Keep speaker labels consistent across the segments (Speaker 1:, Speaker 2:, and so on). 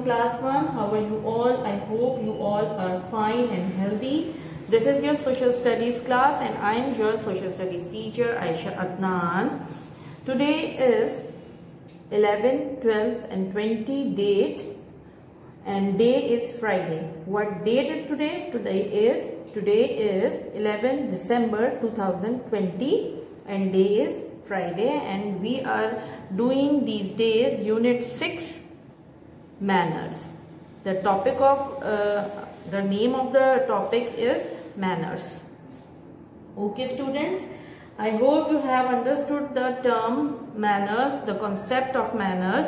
Speaker 1: Class 1, how are you all? I hope you all are fine and healthy. This is your social studies class and I am your social studies teacher Aisha Adnan. Today is 11, 12 and 20 date and day is Friday. What date is today? Today is 11 December 2020 and day is Friday, and we are doing these days unit 6 manners. The topic of the name of the topic is manners. Okay students, I hope you have understood the term manners, the concept of manners,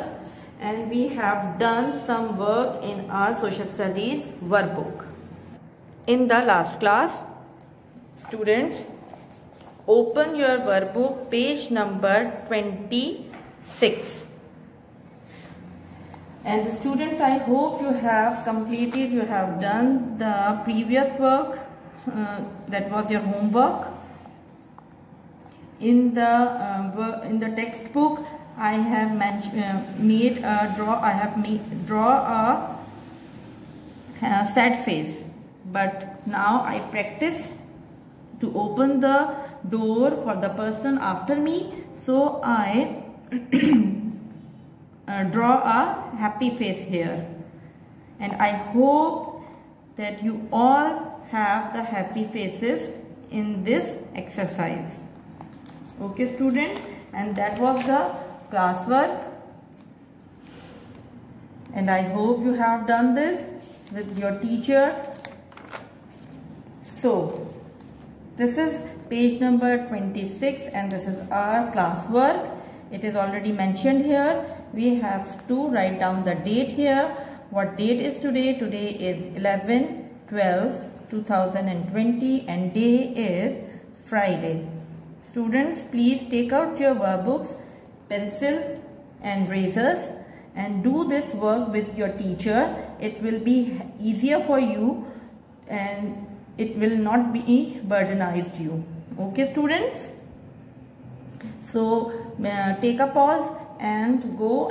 Speaker 1: and we have done some work in our social studies workbook. In the last class, students, open your workbook page number 26. And the students, I hope you have completed, you have done the previous work, that was your homework. In the textbook, I have draw a sad face, but now I practice to open the door for the person after me, so I draw a happy face here, and I hope that you all have the happy faces in this exercise. Okay students, and that was the classwork, and I hope you have done this with your teacher. So this is page number 26 and this is our classwork. It is already mentioned here. We have to write down the date here. What date is today? Today is 11/12/2020 and day is Friday. Students, please take out your workbooks, pencil and razors and do this work with your teacher. It will be easier for you and it will not be burdenized you. Okay students? So take a pause and go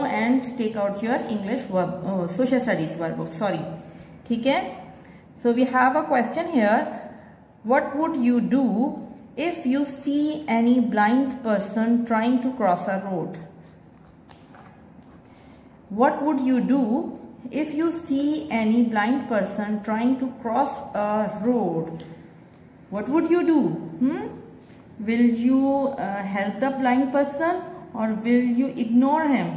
Speaker 1: and take out your English social studies workbook. Sorry. Okay? So we have a question here. What would you do if you see any blind person trying to cross a road? What would you do if you see any blind person trying to cross a road? What would you do? Will you help the blind person or will you ignore him?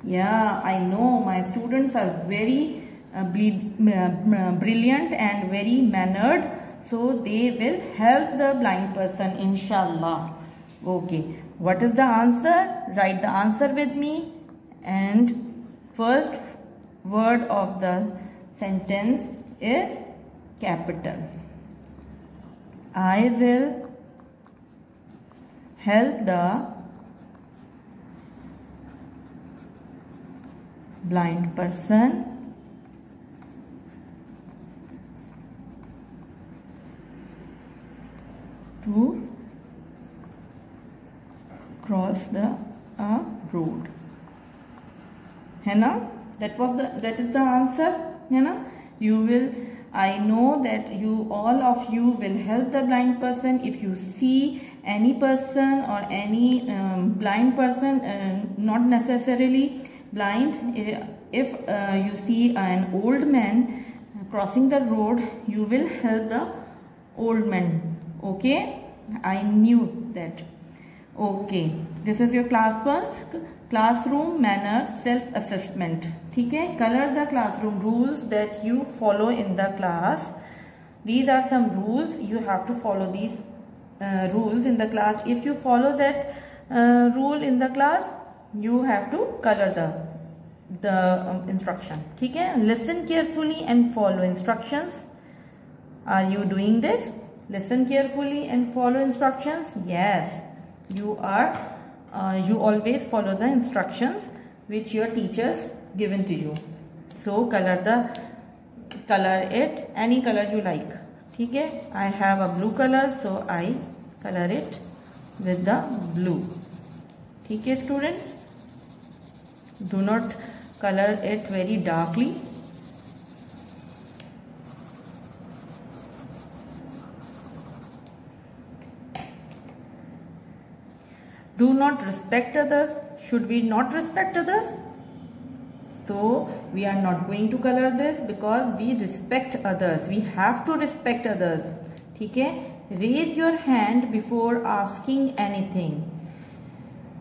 Speaker 1: Yeah, I know my students are very brilliant and very mannered, so they will help the blind person, inshallah. Okay, what is the answer? Write the answer with me, and first word of the sentence is capital. I will help the blind person to cross the road. है ना? That is the answer. है ना? You will. I know that all of you will help the blind person if you see any person or any blind person, not necessarily blind. If you see an old man crossing the road, you will help the old man. Okay? I knew that. Okay. This is your classroom manners self-assessment. Okay? Color the classroom rules that you follow in the class. These are some rules. You have to follow these rules in the class. If you follow that rule in the class, you have to color the instruction. Okay? Listen carefully and follow instructions. Are you doing this? Listen carefully and follow instructions. Yes, you are. You always follow the instructions which your teachers given to you. So color it any color you like. Okay? I have a blue color, so I color it with the blue. ठीक है students, do not color it very darkly. Do not respect others. Should we not respect others? So we are not going to color this because we respect others. We have to respect others. Okay? Raise your hand before asking anything.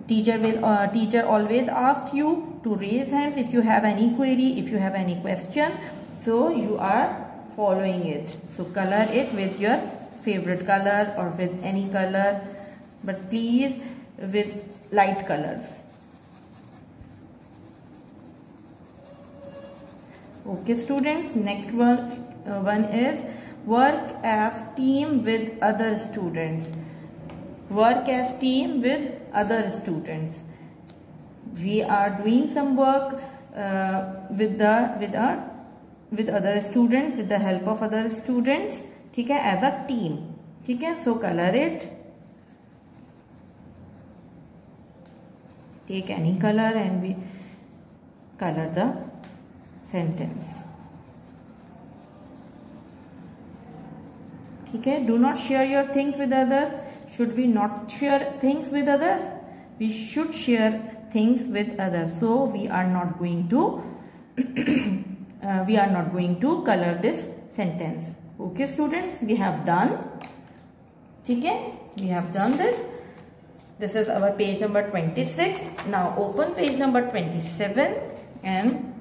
Speaker 1: Teacher always asks you to raise hands if you have any query, if you have any question. So you are following it. So color it with your favorite color or with any color, but please with light colors. Okay students, next one is work as team with other students. Work as team with other students. We are doing some work with other students, with the help of other students, ठीक है, as a team. ठीक है, so color it. Take any color and we color the sentence. ठीक है, do not share your things with others. Should we not share things with others? We should share things with others. So we are not going to color this sentence. Okay students, we have done. ठीक है, we have done this. This is our page number 26. Now open page number 27 and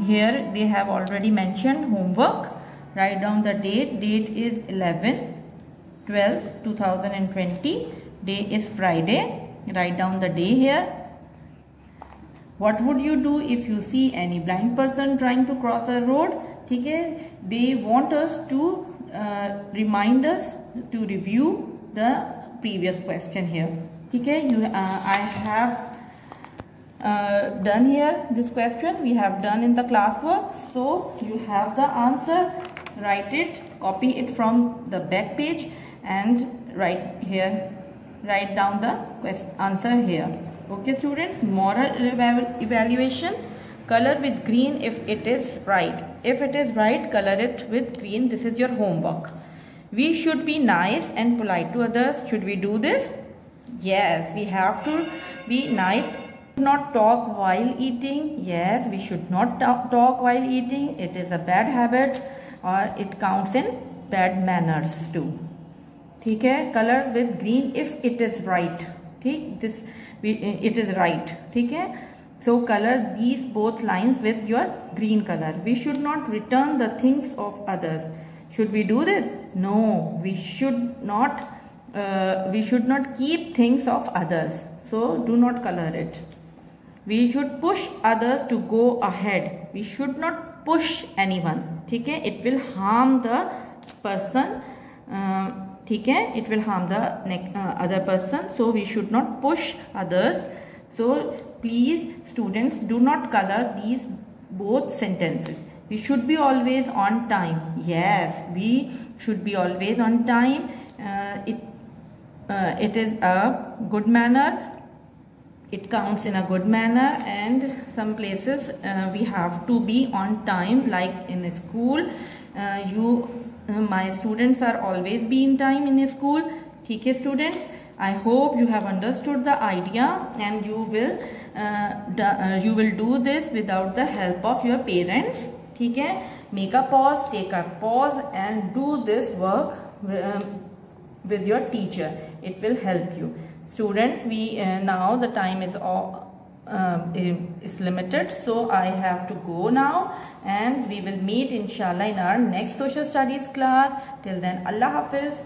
Speaker 1: here they have already mentioned homework. Write down the date. Date is 11/12/2020. Day is Friday. Write down the day here. What would you do if you see any blind person trying to cross a road? ठीक है, they want us to remind us to review the previous question here. ठीक है, I have done here this question. We have done in the classwork. So you have the answer. Write it, copy it from the back page and write down the answer here. Okay students, moral evaluation. Color with green if it is right. If it is right, color it with green. This is your homework. We should be nice and polite to others. Should we do this? Yes, we have to be nice. Not talk while eating. Yes, we should not talk while eating. It is a bad habit or it counts in bad manners too. ठीक है, color with green if it is right. ठीक, it is right. ठीक है, so color these both lines with your green color. We should not return the things of others. Should we do this? No, we should not keep things of others. So do not color it. We should push others to go ahead. We should not push anyone. ठीक है, it will harm the person. ठीक है, it will harm the other person. So we should not push others. So please students, do not color these both sentences. We should be always on time. Yes, we should be always on time. It is a good manner. It counts in a good manner, and some places we have to be on time, like in school. My students are always be in time in school. ठीक है students, I hope you have understood the idea and you will do this without the help of your parents. ठीक है, make a pause, take a pause and do this work with your teacher. It will help you. Students, now the time is limited, so I have to go now, and we will meet inshallah in our next social studies class. Till then, Allah Hafiz.